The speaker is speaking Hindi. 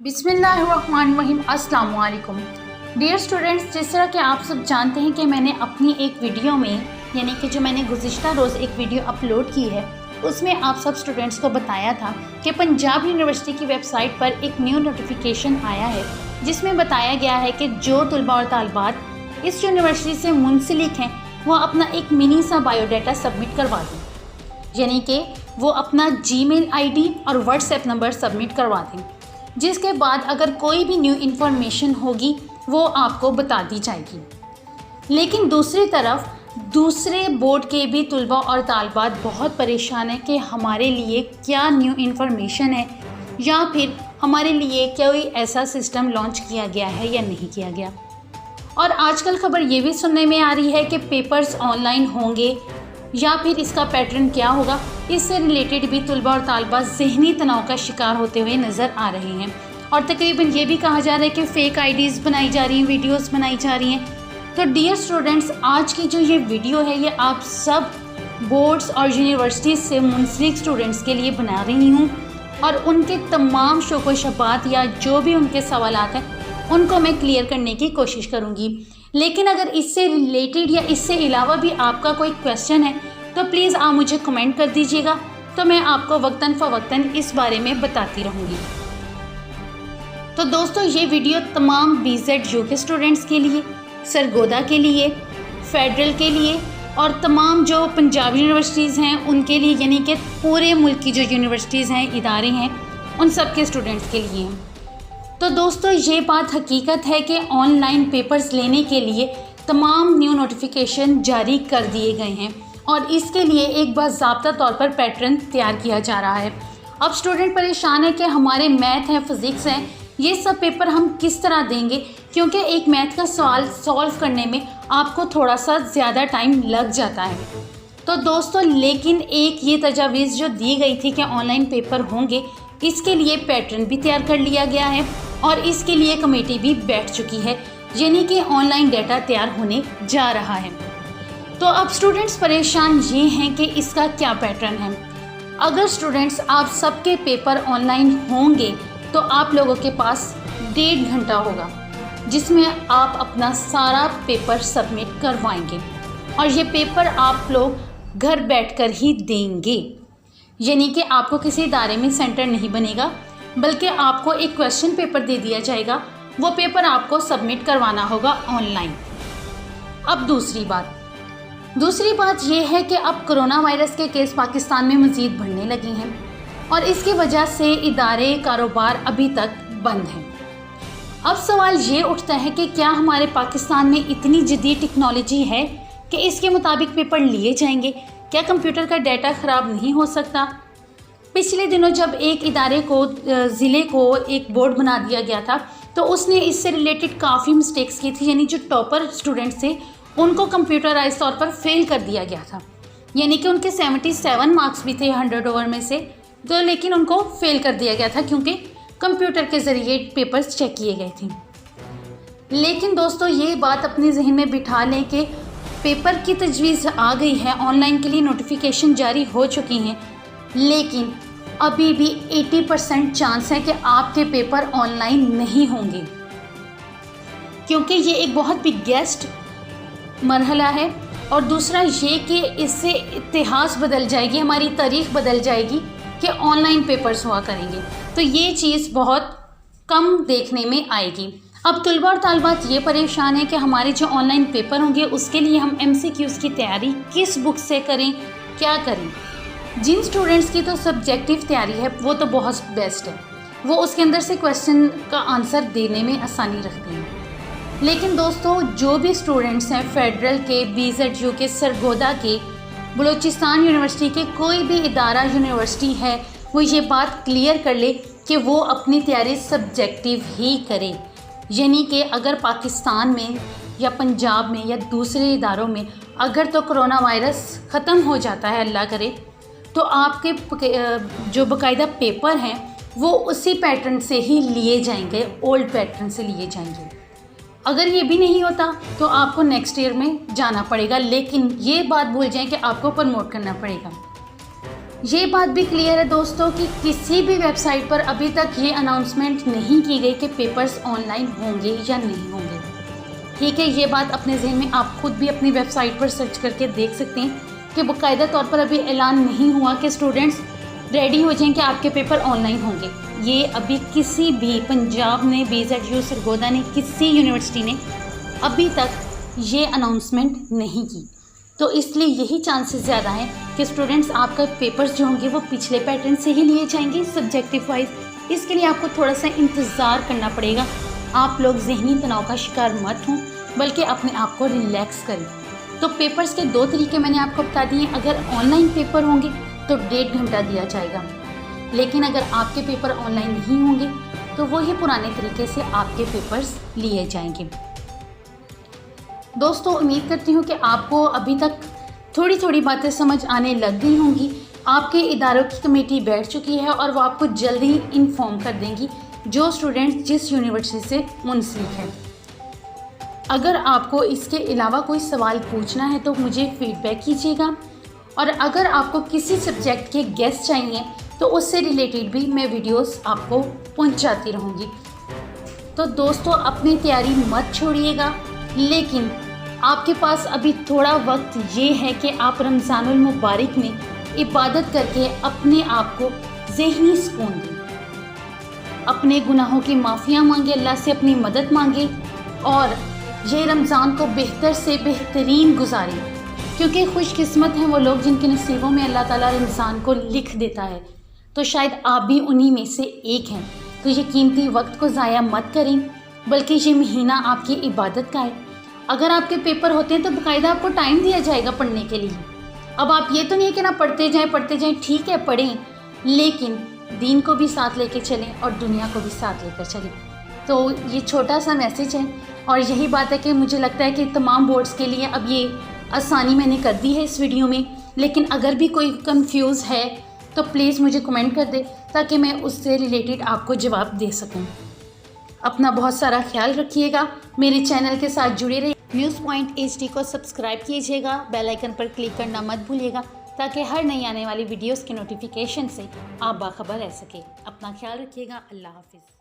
बिस्मिल्लाहिर्रहमानिर्रहीम। अस्सलाम वालेकुम डियर स्टूडेंट्स, जिस तरह के आप सब जानते हैं कि मैंने अपनी एक वीडियो में यानी कि जो मैंने गुज़िश्ता रोज़ एक वीडियो अपलोड की है उसमें आप सब स्टूडेंट्स को बताया था कि पंजाब यूनिवर्सिटी की वेबसाइट पर एक न्यू नोटिफिकेशन आया है जिसमें बताया गया है कि जो तलबा और तालिबात इस यूनिवर्सिटी से मुंसलिक हैं वो अपना एक मिनी सा बायोडाटा सबमिट करवा दें, यानी कि वो अपना जीमेल आईडी और व्हाट्सएप नंबर सबमिट करवा दें, जिसके बाद अगर कोई भी न्यू इन्फॉर्मेशन होगी वो आपको बता दी जाएगी। लेकिन दूसरी तरफ दूसरे बोर्ड के भी तलबा और तालिबात बहुत परेशान हैं कि हमारे लिए क्या न्यू इन्फॉर्मेशन है या फिर हमारे लिए कोई ऐसा सिस्टम लॉन्च किया गया है या नहीं किया गया। और आजकल खबर ये भी सुनने में आ रही है कि पेपर्स ऑनलाइन होंगे या फिर इसका पैटर्न क्या होगा। इससे रिलेटेड भी तलबा और तालिबात ज़हनी तनाव का शिकार होते हुए नज़र आ रहे हैं और तकरीबन ये भी कहा जा रहा है कि फ़ेक आईडीज़ बनाई जा रही हैं, वीडियोस बनाई जा रही हैं। तो डियर स्टूडेंट्स, आज की जो ये वीडियो है ये आप सब बोर्ड्स और यूनिवर्सिटीज़ से मुंसलिक स्टूडेंट्स के लिए बना रही हूँ और उनके तमाम शौक़ व शबात या जो भी उनके सवालात हैं उनको मैं क्लियर करने की कोशिश करूँगी। लेकिन अगर इससे रिलेटेड या इससे अलावा भी आपका कोई क्वेश्चन है तो प्लीज़ आप मुझे कमेंट कर दीजिएगा, तो मैं आपको वक्तन फ़वक्तन इस बारे में बताती रहूँगी। तो दोस्तों, ये वीडियो तमाम BZU के स्टूडेंट्स के लिए, सरगोदा के लिए, फेडरल के लिए और तमाम जो पंजाब यूनिवर्सिटीज़ हैं उनके लिए, यानी कि पूरे मुल्क की जो यूनिवर्सिटीज़ हैं, इदारे हैं, उन सब के स्टूडेंट्स के लिए हैं। तो दोस्तों, ये बात हकीकत है कि ऑनलाइन पेपर्स लेने के लिए तमाम न्यू नोटिफिकेशन जारी कर दिए गए हैं और इसके लिए एक बाज़ाब्ता तौर पर पैटर्न तैयार किया जा रहा है। अब स्टूडेंट परेशान है कि हमारे मैथ हैं, फ़िज़िक्स हैं, ये सब पेपर हम किस तरह देंगे, क्योंकि एक मैथ का सवाल सॉल्व करने में आपको थोड़ा सा ज़्यादा टाइम लग जाता है। तो दोस्तों, लेकिन एक ये तजावीज़ जो दी गई थी कि ऑनलाइन पेपर होंगे, इसके लिए पैटर्न भी तैयार कर लिया गया है और इसके लिए कमेटी भी बैठ चुकी है, यानी कि ऑनलाइन डाटा तैयार होने जा रहा है। तो अब स्टूडेंट्स परेशान ये हैं कि इसका क्या पैटर्न है। अगर स्टूडेंट्स आप सबके पेपर ऑनलाइन होंगे तो आप लोगों के पास 1.5 घंटा होगा जिसमें आप अपना सारा पेपर सबमिट करवाएंगे और ये पेपर आप लोग घर बैठकर ही देंगे, यानी कि आपको किसी इदारे में सेंटर नहीं बनेगा, बल्कि आपको एक क्वेश्चन पेपर दे दिया जाएगा, वो पेपर आपको सबमिट करवाना होगा ऑनलाइन। अब दूसरी बात यह है कि अब कोरोना वायरस के केस पाकिस्तान में मज़ीद बढ़ने लगे हैं और इसकी वजह से इदारे कारोबार अभी तक बंद हैं। अब सवाल ये उठता है कि क्या हमारे पाकिस्तान में इतनी जदीद टेक्नोलॉजी है कि इसके मुताबिक पेपर लिए जाएंगे? क्या कंप्यूटर का डाटा ख़राब नहीं हो सकता? पिछले दिनों जब एक इदारे को, ज़िले को एक बोर्ड बना दिया गया था तो उसने इससे रिलेटेड काफ़ी मिस्टेक्स की थी, यानी जो टॉपर स्टूडेंट्स थे उनको कंप्यूटराइज तौर पर फेल कर दिया गया था, यानी कि उनके 77 मार्क्स भी थे 100 ओवर में से, तो लेकिन उनको फेल कर दिया गया था क्योंकि कंप्यूटर के ज़रिए पेपर्स चेक किए गए थे। लेकिन दोस्तों, ये बात अपने जहन में बिठा लें कि पेपर की तजवीज़ आ गई है, ऑनलाइन के लिए नोटिफिकेशन जारी हो चुकी हैं, लेकिन अभी भी 80% चांस है कि आपके पेपर ऑनलाइन नहीं होंगे, क्योंकि ये एक बहुत बिगेस्ट मरहला है। और दूसरा ये कि इससे इतिहास बदल जाएगी, हमारी तारीख़ बदल जाएगी कि ऑनलाइन पेपर्स हुआ करेंगे, तो ये चीज़ बहुत कम देखने में आएगी। अब तलबा और तालिबात ये परेशान है कि हमारे जो ऑनलाइन पेपर होंगे उसके लिए हम MCQs की तैयारी किस बुक से करें, क्या करें। जिन स्टूडेंट्स की तो सब्जेक्टिव तैयारी है वो तो बहुत बेस्ट है, वो उसके अंदर से क्वेश्चन का आंसर देने में आसानी रखते हैं। लेकिन दोस्तों, जो भी स्टूडेंट्स हैं फेडरल के, BZU के, सरगोदा के, बलूचिस्तान यूनिवर्सिटी के, कोई भी इदारा यूनिवर्सिटी है, वो ये बात क्लियर कर ले कि वो अपनी तैयारी सब्जेक्टिव ही करे, यानी कि अगर पाकिस्तान में या पंजाब में या दूसरे इदारों में अगर तो कोरोना वायरस ख़त्म हो जाता है, अल्लाह करे, तो आपके जो बाकायदा पेपर हैं वो उसी पैटर्न से ही लिए जाएंगे, ओल्ड पैटर्न से लिए जाएंगे। अगर ये भी नहीं होता तो आपको नेक्स्ट ईयर में जाना पड़ेगा, लेकिन ये बात भूल जाएं कि आपको प्रमोट करना पड़ेगा। ये बात भी क्लियर है दोस्तों कि किसी भी वेबसाइट पर अभी तक ये अनाउंसमेंट नहीं की गई कि पेपर्स ऑनलाइन होंगे या नहीं होंगे। ठीक है, ये बात अपने जहन में आप खुद भी अपनी वेबसाइट पर सर्च करके देख सकते हैं कि बाकायदा तौर पर अभी ऐलान नहीं हुआ कि स्टूडेंट्स रेडी हो जाएं कि आपके पेपर ऑनलाइन होंगे। ये अभी किसी भी पंजाब ने, BZU सरगोदा ने, किसी यूनिवर्सिटी ने अभी तक ये अनाउंसमेंट नहीं की। तो इसलिए यही चांसेस ज़्यादा हैं कि स्टूडेंट्स आपका पेपर्स जो होंगे वो पिछले पैटर्न से ही लिए जाएंगे सब्जेक्टिव वाइज। इसके लिए आपको थोड़ा सा इंतज़ार करना पड़ेगा। आप लोग ज़हनी तनाव का शिकार मत हों, बल्कि अपने आप को रिलैक्स करें। तो पेपर्स के 2 तरीके मैंने आपको बता दिए। अगर ऑनलाइन पेपर होंगे तो 1.5 घंटा दिया जाएगा, लेकिन अगर आपके पेपर ऑनलाइन नहीं होंगे तो वही पुराने तरीके से आपके पेपर्स लिए जाएंगे। दोस्तों, उम्मीद करती हूँ कि आपको अभी तक थोड़ी थोड़ी बातें समझ आने लग गई होंगी। आपके इदारों की कमेटी बैठ चुकी है और वो आपको जल्दी ही इन्फॉर्म कर देंगी जो स्टूडेंट्स जिस यूनिवर्सिटी से मुंसलिक हैं। अगर आपको इसके अलावा कोई सवाल पूछना है तो मुझे फीडबैक कीजिएगा, और अगर आपको किसी सब्जेक्ट के गेस्ट चाहिए तो उससे रिलेटेड भी मैं वीडियोस आपको पहुंचाती रहूँगी। तो दोस्तों, अपनी तैयारी मत छोड़िएगा, लेकिन आपके पास अभी थोड़ा वक्त ये है कि आप रमज़ानुल मुबारक में इबादत करके अपने आप को ज़हनी सुकून दें, अपने गुनाहों की माफ़िया मांगे, अल्लाह से अपनी मदद मांगे और ये रमज़ान को बेहतर से बेहतरीन गुजारें, क्योंकि खुशकिस्मत हैं वो लोग जिनके नसीबों में अल्लाह ताला रमज़ान को लिख देता है। तो शायद आप भी उन्हीं में से एक हैं। तो ये कीमती वक्त को ज़ाया मत करें, बल्कि ये महीना आपकी इबादत का है। अगर आपके पेपर होते हैं तो बाकायदा आपको टाइम दिया जाएगा पढ़ने के लिए। अब आप ये तो नहीं है कि ना पढ़ते जाएं, ठीक है पढ़ें, लेकिन दीन को भी साथ लेके चलें और दुनिया को भी साथ लेकर चलें। तो ये छोटा सा मैसेज है, और यही बात है कि मुझे लगता है कि तमाम बोर्ड्स के लिए अब ये आसानी मैंने कर दी है इस वीडियो में। लेकिन अगर भी कोई कंफ्यूज है तो प्लीज़ मुझे कमेंट कर दे, ताकि मैं उससे रिलेटेड आपको जवाब दे सकूं। अपना बहुत सारा ख्याल रखिएगा, मेरे चैनल के साथ जुड़े रहिए। न्यूज़ पॉइंट HD को सब्सक्राइब कीजिएगा, बेल आइकन पर क्लिक करना मत भूलिएगा, ताकि हर नई आने वाली वीडियोस के नोटिफिकेशन से आप बाखबर रह सके। अपना ख्याल रखिएगा। अल्लाह हाफिज़।